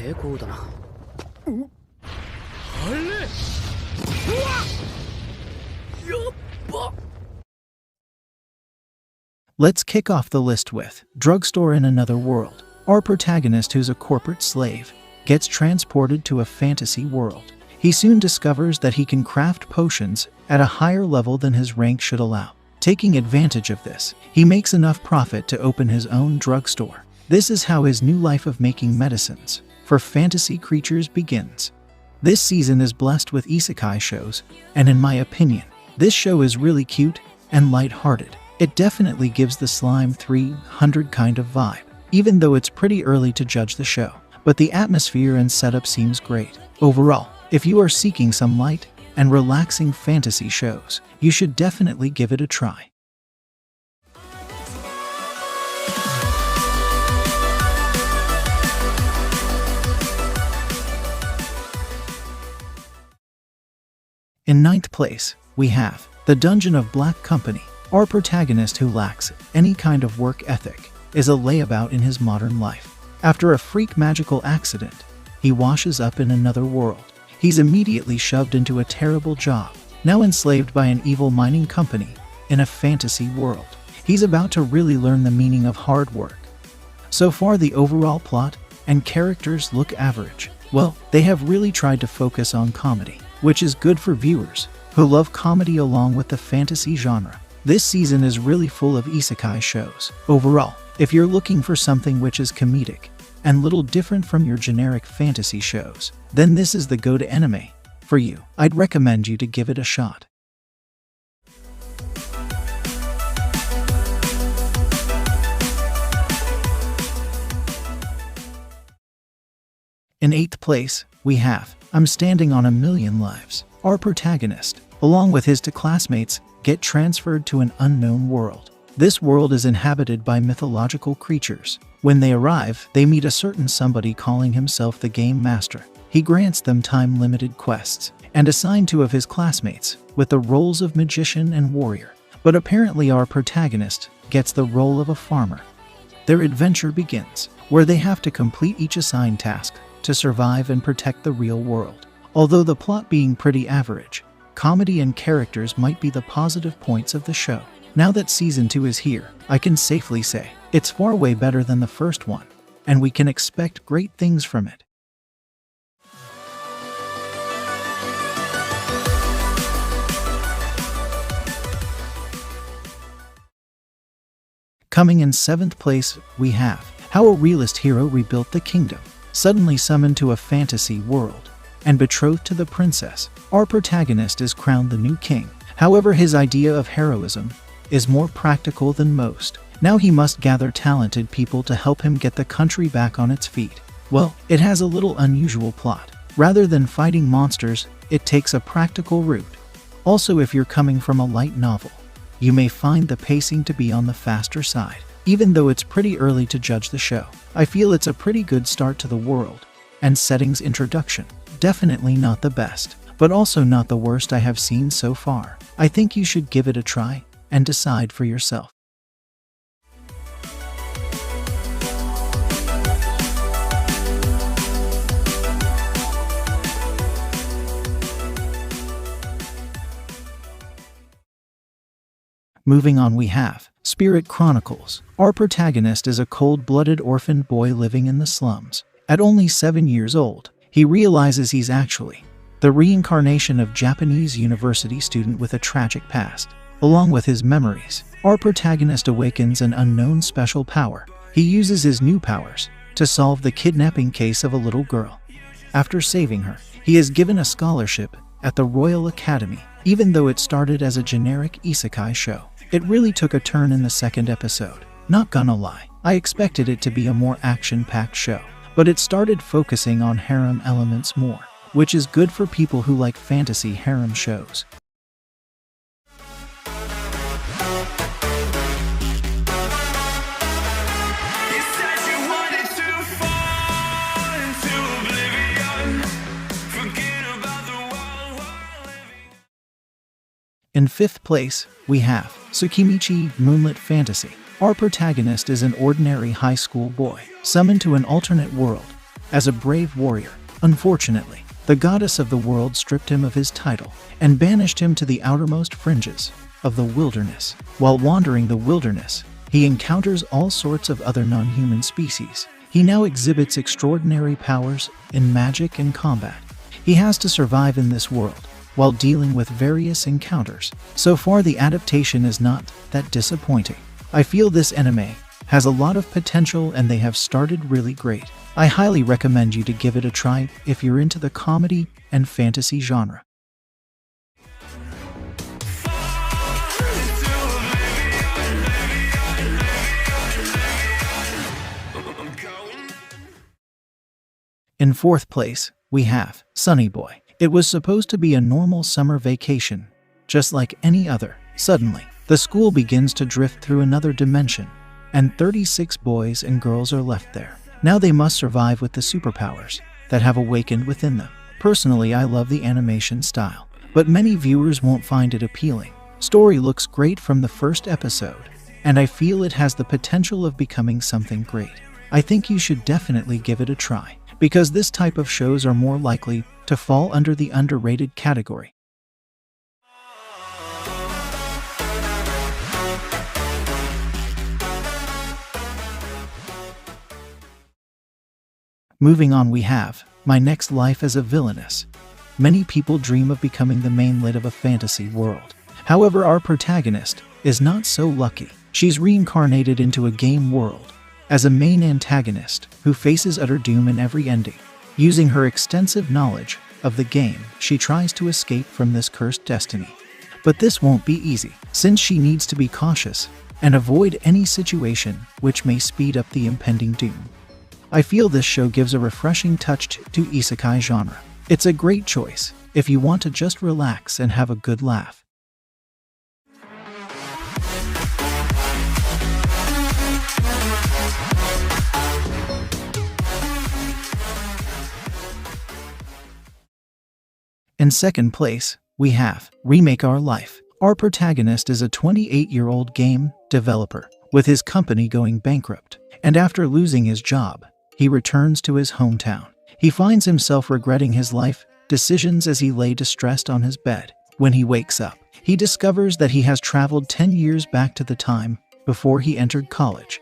成功だな。あれ、うわっ、やっば。 Let's kick off the list with Drugstore in Another World. Our protagonist, who's a corporate slave, gets transported to a fantasy world. He soon discovers that he can craft potions at a higher level than his rank should allow. Taking advantage of this, he makes enough profit to open his own drugstore. This is how his new life of making medicines for fantasy creatures begins. This season is blessed with isekai shows, and in my opinion, this show is really cute and light-hearted. It definitely gives the Slime 300 kind of vibe, even though it's pretty early to judge the show. But the atmosphere and setup seems great. Overall, if you are seeking some light and relaxing fantasy shows, you should definitely give it a try. In 9th place, we have The Dungeon of Black Company. Our protagonist, who lacks any kind of work ethic, is a layabout in his modern life. After a freak magical accident, he washes up in another world. He's immediately shoved into a terrible job, now enslaved by an evil mining company in a fantasy world. He's about to really learn the meaning of hard work. So far, the overall plot and characters look average. Well, they have really tried to focus on comedy, which is good for viewers who love comedy along with the fantasy genre. This season is really full of isekai shows. Overall, if you're looking for something which is comedic and little different from your generic fantasy shows, then this is the go-to anime for you. I'd recommend you to give it a shot. In 8th place, we have I'm Standing on a Million Lives. Our protagonist, along with his two classmates, get transferred to an unknown world. This world is inhabited by mythological creatures. When they arrive, they meet a certain somebody calling himself the Game Master. He grants them time-limited quests and assigns 2 of his classmates with the roles of magician and warrior. But apparently our protagonist gets the role of a farmer. Their adventure begins, where they have to complete each assigned task to survive and protect the real world. Although the plot being pretty average, comedy and characters might be the positive points of the show. Now that season 2 is here, I can safely say it's far way better than the first one, and we can expect great things from it. Coming in 7th place, we have How a Realist Hero Rebuilt the Kingdom. Suddenly summoned to a fantasy world and betrothed to the princess, our protagonist is crowned the new king. However, his idea of heroism is more practical than most. Now he must gather talented people to help him get the country back on its feet. Well, it has a little unusual plot. Rather than fighting monsters, it takes a practical route. Also, if you're coming from a light novel, you may find the pacing to be on the faster side. Even though it's pretty early to judge the show, I feel it's a pretty good start to the world and settings introduction. Definitely not the best, but also not the worst I have seen so far. I think you should give it a try and decide for yourself. Moving on, we have Spirit Chronicles. Our protagonist is a cold-blooded orphan boy living in the slums. At only 7 years old, he realizes he's actually the reincarnation of Japanese university student with a tragic past. Along with his memories, our protagonist awakens an unknown special power. He uses his new powers to solve the kidnapping case of a little girl. After saving her, he is given a scholarship at the Royal Academy. Even though it started as a generic isekai show, it really took a turn in the 2nd episode. Not gonna lie, I expected it to be a more action-packed show, but it started focusing on harem elements more, which is good for people who like fantasy harem shows. In 5th place, we have Tsukimichi Moonlit Fantasy. Our protagonist is an ordinary high school boy, summoned to an alternate world as a brave warrior. Unfortunately, the goddess of the world stripped him of his title and banished him to the outermost fringes of the wilderness. While wandering the wilderness, he encounters all sorts of other non-human species. He now exhibits extraordinary powers in magic and combat. He has to survive in this world while dealing with various encounters. So far, the adaptation is not that disappointing. I feel this anime has a lot of potential and they have started really great. I highly recommend you to give it a try if you're into the comedy and fantasy genre. In fourth place, we have Sunny Boy. It was supposed to be a normal summer vacation, just like any other. Suddenly, the school begins to drift through another dimension, and 36 boys and girls are left there. Now they must survive with the superpowers that have awakened within them. Personally, I love the animation style, but many viewers won't find it appealing. Story looks great from the first episode, and I feel it has the potential of becoming something great. I think you should definitely give it a try, because this type of shows are more likely to fall under the underrated category. Moving on, we have My Next Life as a Villainess. Many people dream of becoming the main lead of a fantasy world. However, our protagonist is not so lucky. She's reincarnated into a game world as a main antagonist who faces utter doom in every ending. Using her extensive knowledge of the game, she tries to escape from this cursed destiny. But this won't be easy, since she needs to be cautious and avoid any situation which may speed up the impending doom. I feel this show gives a refreshing touch to isekai genre. It's a great choice if you want to just relax and have a good laugh. In second place, we have Remake Our Life. Our protagonist is a 28-year-old game developer with his company going bankrupt, and after losing his job, he returns to his hometown. He finds himself regretting his life decisions as he lay distressed on his bed. When he wakes up, he discovers that he has traveled 10 years back to the time before he entered college.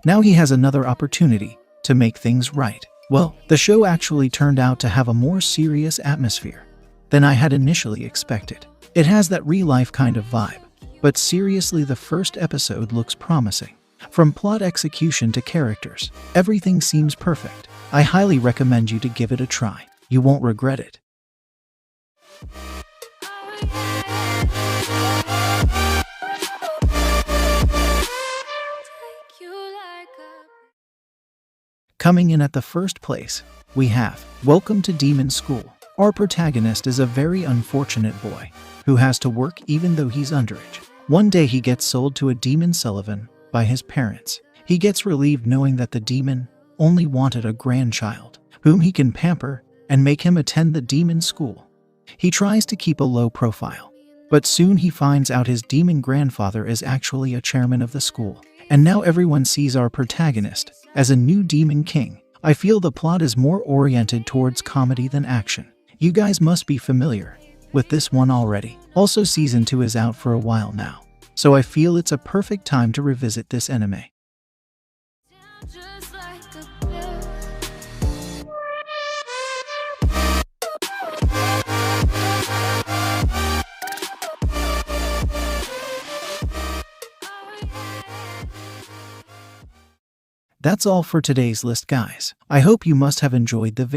Now he has another opportunity to make things right. Well, the show actually turned out to have a more serious atmosphere than I had initially expected. It has that real-life kind of vibe, but seriously, the first episode looks promising. From plot execution to characters, everything seems perfect. I highly recommend you to give it a try. You won't regret it. Coming in at the first place, we have Welcome to Demon School. Our protagonist is a very unfortunate boy who has to work even though he's underage. One day he gets sold to a demon Sullivan by his parents. He gets relieved knowing that the demon only wanted a grandchild whom he can pamper and make him attend the demon school. He tries to keep a low profile, but soon he finds out his demon grandfather is actually a chairman of the school. And now everyone sees our protagonist as a new demon king. I feel the plot is more oriented towards comedy than action. You guys must be familiar with this one already. Also, season 2 is out for a while now, so I feel it's a perfect time to revisit this anime. That's all for today's list, guys. I hope you must have enjoyed the video.